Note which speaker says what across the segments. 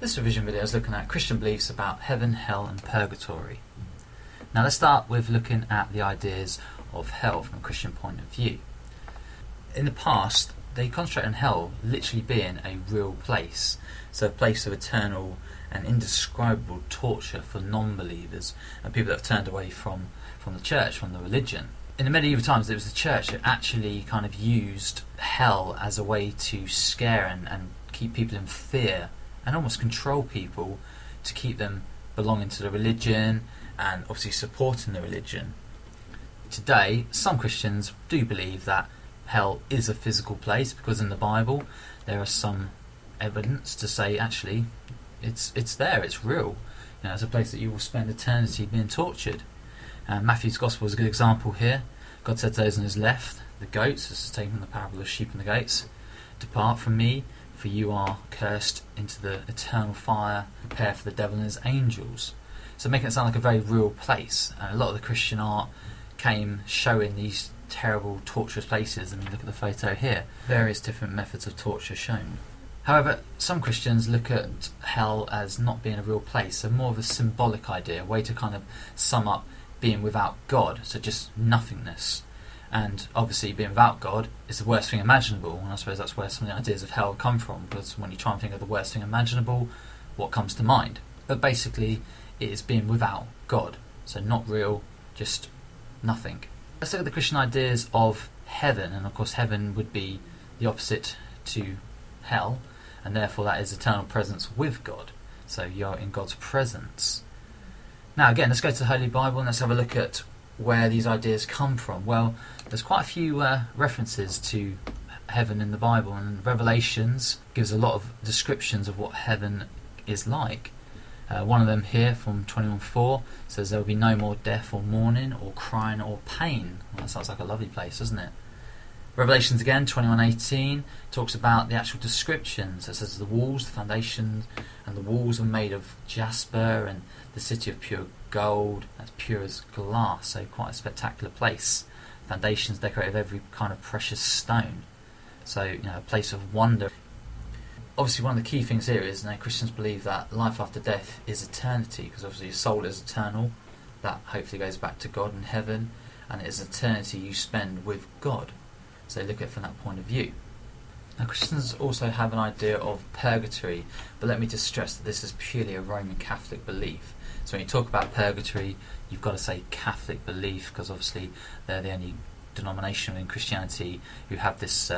Speaker 1: This revision video is looking at Christian beliefs about heaven, hell and purgatory. Now let's start with looking at the ideas of hell from a Christian point of view. In the past, they concentrate on hell literally being a real place, so a place of eternal and indescribable torture for non-believers and people that have turned away from the church, from the religion. In the medieval times, it was the church that actually kind of used hell as a way to scare and keep people in fear and almost control people to keep them belonging to the religion and obviously supporting the religion. Today, some Christians do believe that hell is a physical place because in the Bible there are some evidence to say actually it's there, it's real. You know, it's a place that you will spend eternity being tortured. Matthew's Gospel is a good example here. God said to those on his left, the goats, this is taken from the parable of the sheep and the goats, "Depart from me, for you are cursed into the eternal fire prepared for the devil and his angels." So making it sound like a very real place. And a lot of the Christian art came showing these terrible, torturous places. I mean, look at the photo here. Various different methods of torture shown. However, some Christians look at hell as not being a real place, so more of a symbolic idea, a way to kind of sum up being without God, so just nothingness. And obviously being without God is the worst thing imaginable, and I suppose that's where some of the ideas of hell come from, because when you try and think of the worst thing imaginable, what comes to mind? But basically it is being without God, so not real, just nothing. Let's look at the Christian ideas of heaven, and of course heaven would be the opposite to hell, and therefore that is eternal presence with God, so you're in God's presence. Now again, let's go to the Holy Bible and let's have a look at where these ideas come from. Well, there's quite a few references to heaven in the Bible, and Revelations gives a lot of descriptions of what heaven is like. One of them here from 21:4 says there will be no more death or mourning or crying or pain. Well, that sounds like a lovely place, doesn't it? Revelations again, 21:18, talks about the actual descriptions. It says the walls, the foundations, and the walls are made of jasper, and the city of pure gold, that's pure as glass, so quite a spectacular place. Foundations decorated with every kind of precious stone. So, you know, a place of wonder. Obviously, one of the key things here is Christians believe that life after death is eternity, because obviously your soul is eternal. That hopefully goes back to God in heaven, and it is eternity you spend with God. So look at it from that point of view. Now, Christians also have an idea of purgatory, but let me just stress that this is purely a Roman Catholic belief. So when you talk about purgatory, you've got to say Catholic belief, because obviously they're the only denomination in Christianity who have this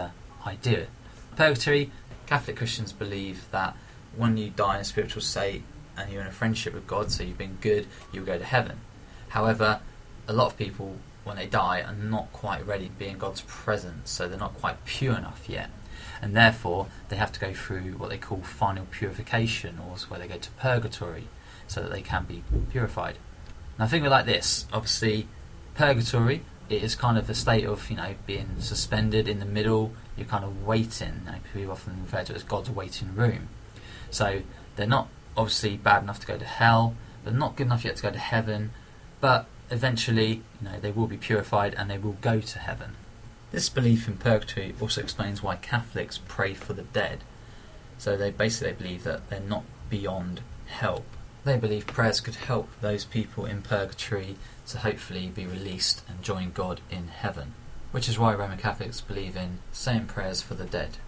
Speaker 1: idea. Purgatory, Catholic Christians believe that when you die in a spiritual state and you're in a friendship with God, so you've been good, you'll go to heaven. However, a lot of people, when they die, are not quite ready to be in God's presence, so they're not quite pure enough yet. And therefore, they have to go through what they call final purification, or where they go to purgatory, so that they can be purified. Now think of it like this. Obviously, purgatory, it is kind of a state of, being suspended in the middle. You're kind of waiting. People often refer to it as God's waiting room. So they're not obviously bad enough to go to hell, they're not good enough yet to go to heaven, but eventually, they will be purified and they will go to heaven. This belief in purgatory also explains why Catholics pray for the dead. So they basically believe that they're not beyond help. They believe prayers could help those people in purgatory to hopefully be released and join God in heaven, which is why Roman Catholics believe in saying prayers for the dead.